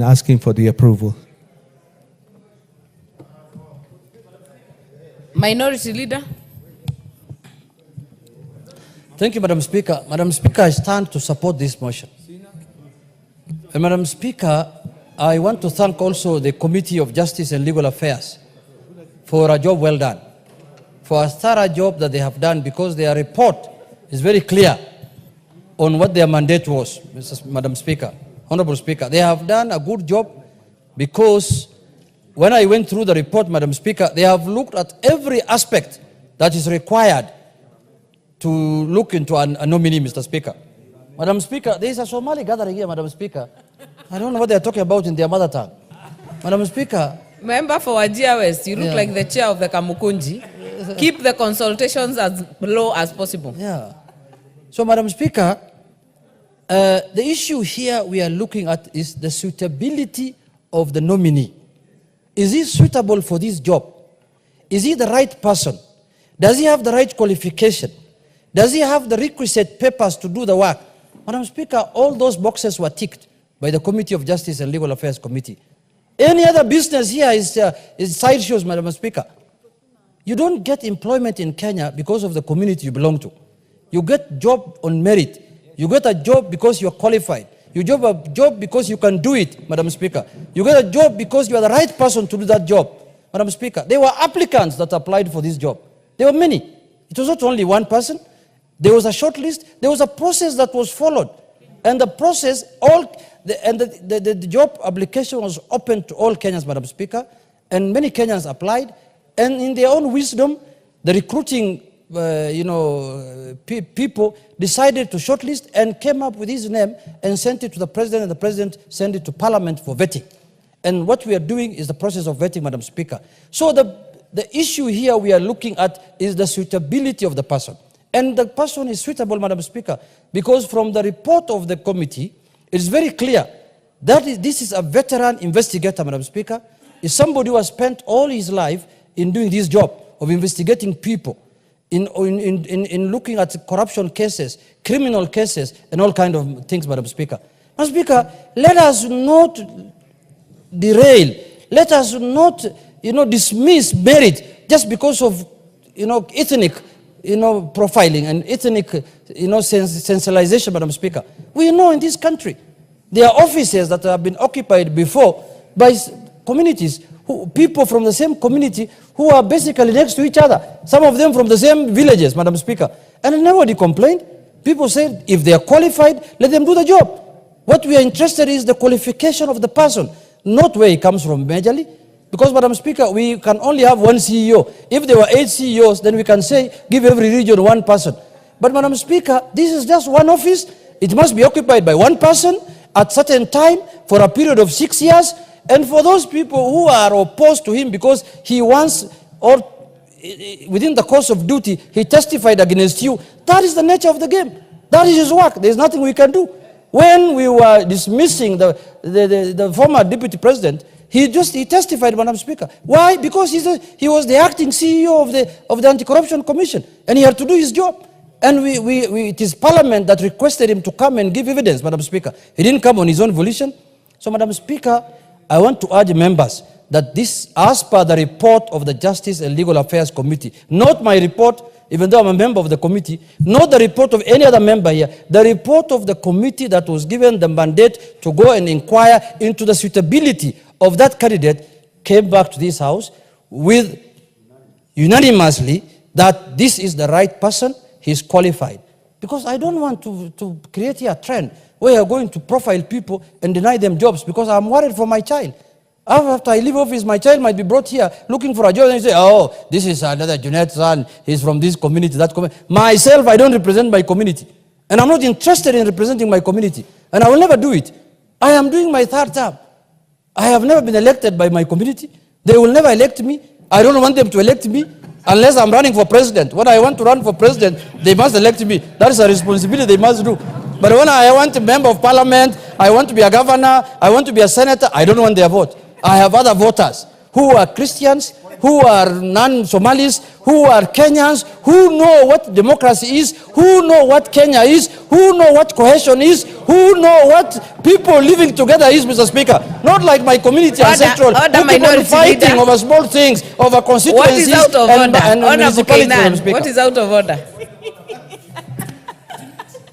Asking for the approval. Minority Leader. Thank you, Madam Speaker. Madam Speaker, I stand to support this motion. And Madam Speaker, I want to thank also the Committee of Justice and Legal Affairs for a job well done, for a thorough job that they have done, because their report is very clear on what their mandate was, Madam Speaker, Honorable Speaker. They have done a good job, because when I went through the report, Madam Speaker, they have looked at every aspect that is required to look into a nominee, Mr. Speaker. Madam Speaker, there is a Somali gathering here, Madam Speaker. I don't know what they are talking about in their mother tongue. Madam Speaker. Member for Wajir West, you look like the chair of the Kamukunji. Keep the consultations as low as possible. Yeah. So, Madam Speaker, the issue here we are looking at is the suitability of the nominee. Is he suitable for this job? Is he the right person? Does he have the right qualification? Does he have the requisite papers to do the work? Madam Speaker, all those boxes were ticked by the Committee of Justice and Legal Affairs Committee. Any other business here is sideshows, Madam Speaker. You don't get employment in Kenya because of the community you belong to. You get job on merit. You get a job because you're qualified. You get a job because you can do it, Madam Speaker. You get a job because you are the right person to do that job. Madam Speaker, there were applicants that applied for this job. There were many. It was not only one person. There was a short list. There was a process that was followed. And the process, the job application was open to all Kenyans, Madam Speaker. And many Kenyans applied. And in their own wisdom, the recruiting people decided to shortlist and came up with his name and sent it to the President, and the President sent it to Parliament for vetting. And what we are doing is the process of vetting, Madam Speaker. So the issue here we are looking at is the suitability of the person. And the person is suitable, Madam Speaker, because from the report of the committee, it's very clear that this is a veteran investigator, Madam Speaker. Is somebody who has spent all his life in doing this job of investigating people, in looking at corruption cases, criminal cases, and all kinds of things, Madam Speaker. Madam Speaker, let us not derail. Let us not, dismiss merit just because of, ethnic, profiling and ethnic, sensationalization, Madam Speaker. We know in this country there are offices that have been occupied before by communities, people from the same community who are basically next to each other. Some of them from the same villages, Madam Speaker. And nobody complained. People said, if they are qualified, let them do the job. What we are interested in is the qualification of the person, not where he comes from majorly. Because, Madam Speaker, we can only have one CEO. If there were 8 CEOs, then we can say, give every region one person. But, Madam Speaker, this is just one office. It must be occupied by one person at certain time for a period of 6 years. And for those people who are opposed to him because he wants, or within the course of duty, he testified against you, that is the nature of the game. That is his work. There is nothing we can do. When we were dismissing the former deputy president, he testified, Madam Speaker. Why? Because he was the acting CEO of the Anti-Corruption Commission, and he had to do his job. And it is Parliament that requested him to come and give evidence, Madam Speaker. He didn't come on his own volition. So, Madam Speaker, I want to urge members that this, as per the report of the Justice and Legal Affairs Committee, not my report, even though I'm a member of the committee, not the report of any other member here, the report of the committee that was given the mandate to go and inquire into the suitability of that candidate came back to this House with unanimously that this is the right person, he's qualified. Because I don't want to create here a trend where you're going to profile people and deny them jobs, because I'm worried for my child. After I leave office, my child might be brought here looking for a job, and you say, oh, this is another Junet son, he's from this community, that community. Myself, I don't represent my community. And I'm not interested in representing my community. And I will never do it. I am doing my 3rd term. I have never been elected by my community. They will never elect me. I don't want them to elect me unless I'm running for president. When I want to run for president, they must elect me. That is a responsibility they must do. But when I want a member of parliament, I want to be a governor, I want to be a senator, I don't want their vote. I have other voters who are Christians, who are non-Somalis, who are Kenyans, who know what democracy is, who know what Kenya is, who know what cohesion is, who know what people living together is, Mr. Speaker. Not like my community and central, who keep on fighting over small things, over constituencies and municipalities, Madam Speaker. What is out of order?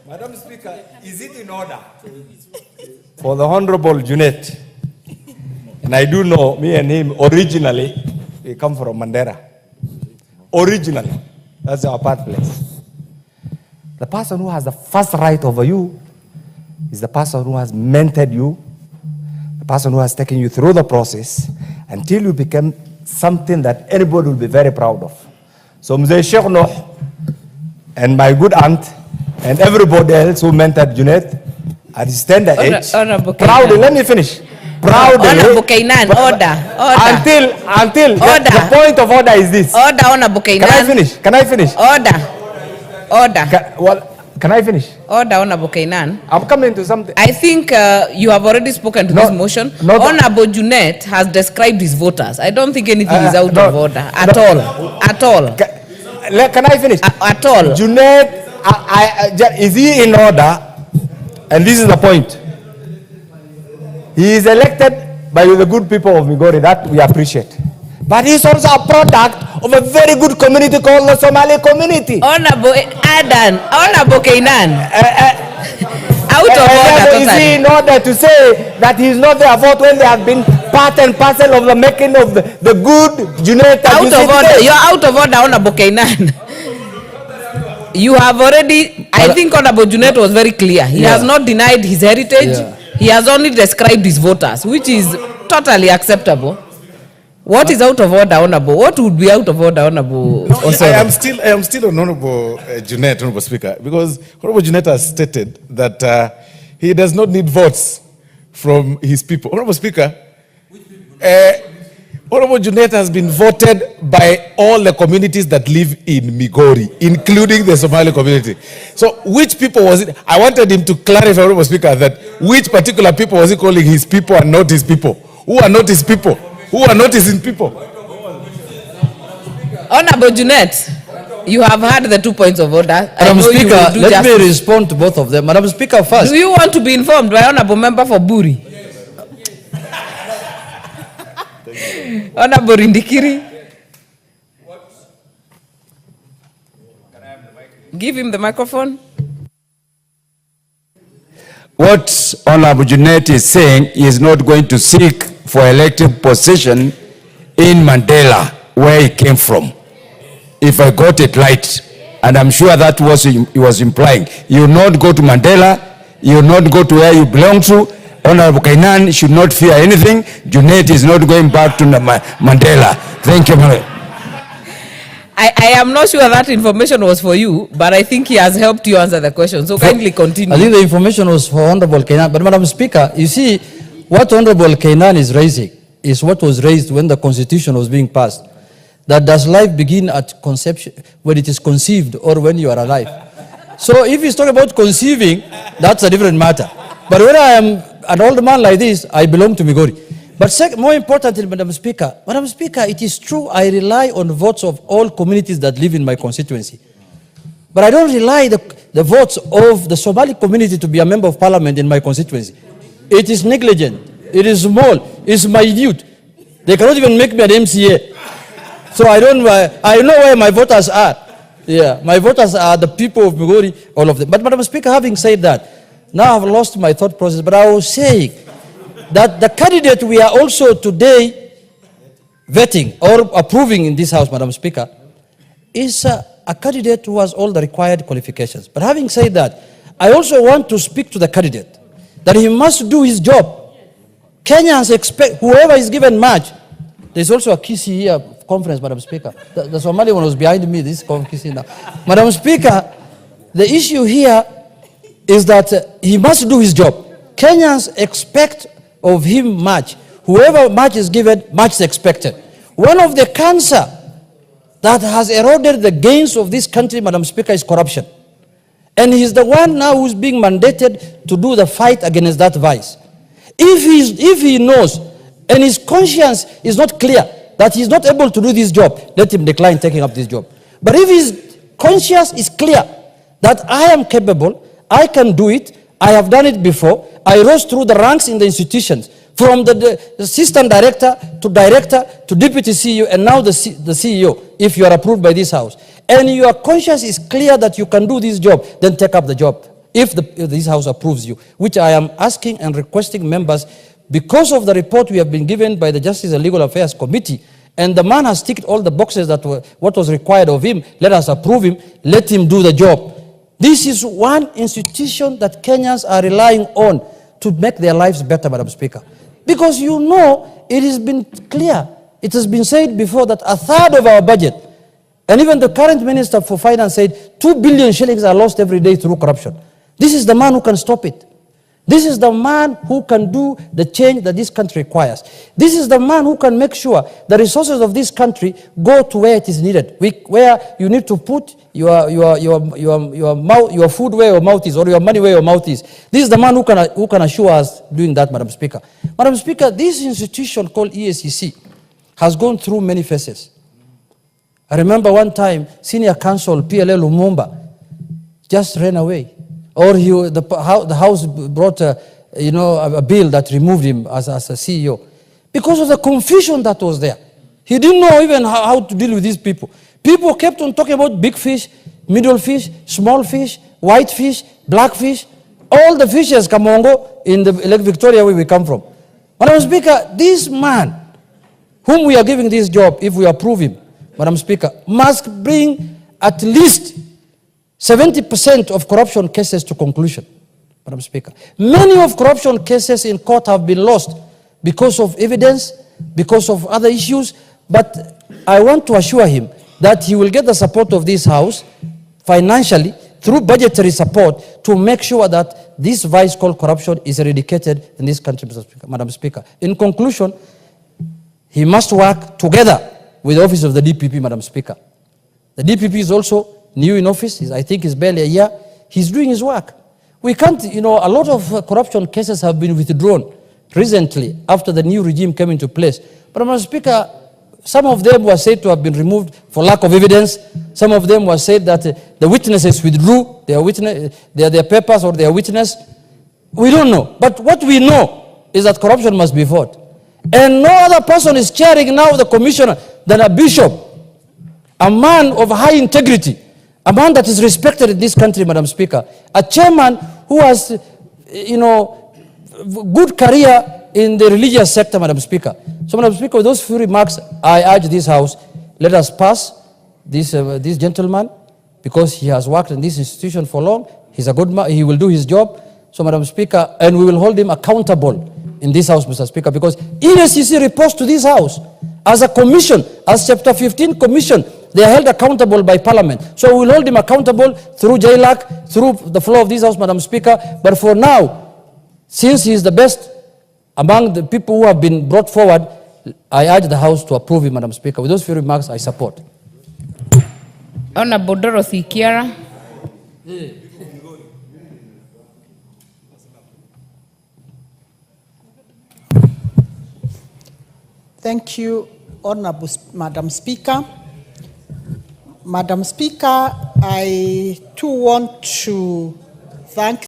Madam Speaker, is it in order for the Honorable Junet? And I do know, me and him, originally, we come from Mandera. Originally. That's our birthplace. The person who has the first right over you is the person who has mentored you, the person who has taken you through the process until you become something that anybody will be very proud of. So Mzee Sheikh Noh and my good aunt and everybody else who mentored Junet at his tender age, proudly, let me finish. Proudly, Honorable Kenyan, order. Until the point of order is this. Order, Honorable Kenyan. Can I finish? Order. Can I finish? Order, Honorable Kenyan. I'm coming to something. I think you have already spoken to this motion. Honorable Junet has described his voters. I don't think anything is out of order at all. Can I finish? At all. Junet, is he in order? And this is the point. He is elected by the good people of Migori, that we appreciate. But he's also a product of a very good community called the Somali community. Honorable Adan, Honorable Kenyan. Out of order. Is he in order to say that he's not their vote when they have been part and parcel of the making of the good Junet? Out of order. You're out of order, Honorable Kenyan. You have already, I think Honorable Junet was very clear. He has not denied his heritage. Yeah. He has only described his voters, which is totally acceptable. What is out of order, Honorable? What would be out of order, Honorable? No, I am still on Honorable Junet, Honorable Speaker, because Honorable Junet has stated that he does not need votes from his people. Honorable Speaker, Honorable Junet has been voted by all the communities that live in Migori, including the Somali community. So which people was it? I wanted him to clarify, Honorable Speaker, that which particular people was he calling his people and not his people? Who are not his people? Who are not his people? Honorable Junet, you have heard the 2 points of order. Madam Speaker, let me respond to both of them. Madam Speaker, first. Do you want to be informed by Honorable Member for Buri? Honorable Rindikiri. Give him the microphone. What Honorable Junet is saying, he is not going to seek for elected position in Mandela, where he came from. If I got it right, and I'm sure that was he was implying. You will not go to Mandela, you will not go to where you belong to. Honorable Kenyan should not fear anything. Junet is not going back to Mandela. Thank you. I am not sure that information was for you, but I think he has helped you answer the question. So kindly continue. I think the information was for Honorable Kenyan. But Madam Speaker, you see, what Honorable Kenyan is raising is what was raised when the Constitution was being passed. That does life begin at conception, when it is conceived, or when you are alive? So if he's talking about conceiving, that's a different matter. But when I am an old man like this, I belong to Migori. But more importantly, Madam Speaker, it is true I rely on votes of all communities that live in my constituency. But I don't rely the votes of the Somali community to be a member of parliament in my constituency. It is negligent. It is small. It's minute. They cannot even make me an MCA. So I know where my voters are. Yeah, my voters are the people of Migori, all of them. But Madam Speaker, having said that, now I've lost my thought process, but I was saying that the candidate we are also today vetting or approving in this House, Madam Speaker, is a candidate who has all the required qualifications. But having said that, I also want to speak to the candidate that he must do his job. Kenyans expect, whoever is given match, there's also a Kisi here conference, Madam Speaker. The Somali one was behind me, this Kisi now. Madam Speaker, the issue here is that he must do his job. Kenyans expect of him much. Whoever much is given, much is expected. One of the cancer that has eroded the gains of this country, Madam Speaker, is corruption. And he's the one now who's being mandated to do the fight against that vice. If he knows and his conscience is not clear that he's not able to do this job, let him decline taking up this job. But if his conscience is clear that I am capable, I can do it, I have done it before, I rose through the ranks in the institutions, from the assistant director to deputy CEO, and now the CEO, if you are approved by this house, and your conscience is clear that you can do this job, then take up the job, if this house approves you, which I am asking and requesting members, because of the report we have been given by the Justice and Legal Affairs Committee, and the man has ticked all the boxes that were what was required of him. Let us approve him. Let him do the job. This is one institution that Kenyans are relying on to make their lives better, Madam Speaker. Because you know, it has been clear. It has been said before that a third of our budget, and even the current Minister for Finance said 2 billion shillings are lost every day through corruption. This is the man who can stop it. This is the man who can do the change that this country requires. This is the man who can make sure the resources of this country go to where it is needed, where you need to put your food where your mouth is, or your money where your mouth is. This is the man who can assure us doing that, Madam Speaker. Madam Speaker, this institution called EACC has gone through many phases. I remember one time, Senior Counsel PLL Lumumba just ran away. Or the House brought a bill that removed him as a CEO. Because of the confusion that was there. He didn't know even how to deal with these people. People kept on talking about big fish, middle fish, small fish, white fish, black fish. All the fishes, Kamongo, in the Lake Victoria where we come from. Madam Speaker, this man, whom we are giving this job, if we approve him, Madam Speaker, must bring at least 70% of corruption cases to conclusion, Madam Speaker. Many of corruption cases in court have been lost because of evidence, because of other issues, but I want to assure him that he will get the support of this House financially through budgetary support to make sure that this vice called corruption is eradicated in this country, Madam Speaker. In conclusion, he must work together with the office of the DPP, Madam Speaker. The DPP is also new in office. I think it's barely a year. He's doing his work. We can't, a lot of corruption cases have been withdrawn recently after the new regime came into place. But Madam Speaker, some of them were said to have been removed for lack of evidence. Some of them were said that the witnesses withdrew their papers or their witness. We don't know. But what we know is that corruption must be fought. And no other person is chairing now the commissioner than a bishop, a man of high integrity, a man that is respected in this country, Madam Speaker. A chairman who has, good career in the religious sector, Madam Speaker. So, Madam Speaker, with those few remarks, I urge this House, let us pass this gentleman, because he has worked in this institution for long. He's a good man. He will do his job. So, Madam Speaker, and we will hold him accountable in this House, Mr. Speaker, because EACC reports to this House as a commission, as Chapter 15 commission. They are held accountable by Parliament. So we will hold him accountable through JLAC, through the floor of this House, Madam Speaker. But for now, since he is the best among the people who have been brought forward, I urge the House to approve him, Madam Speaker. With those few remarks, I support. Honorable Dorothy Kiara. Thank you, Honorable Madam Speaker. Madam Speaker, I too want to thank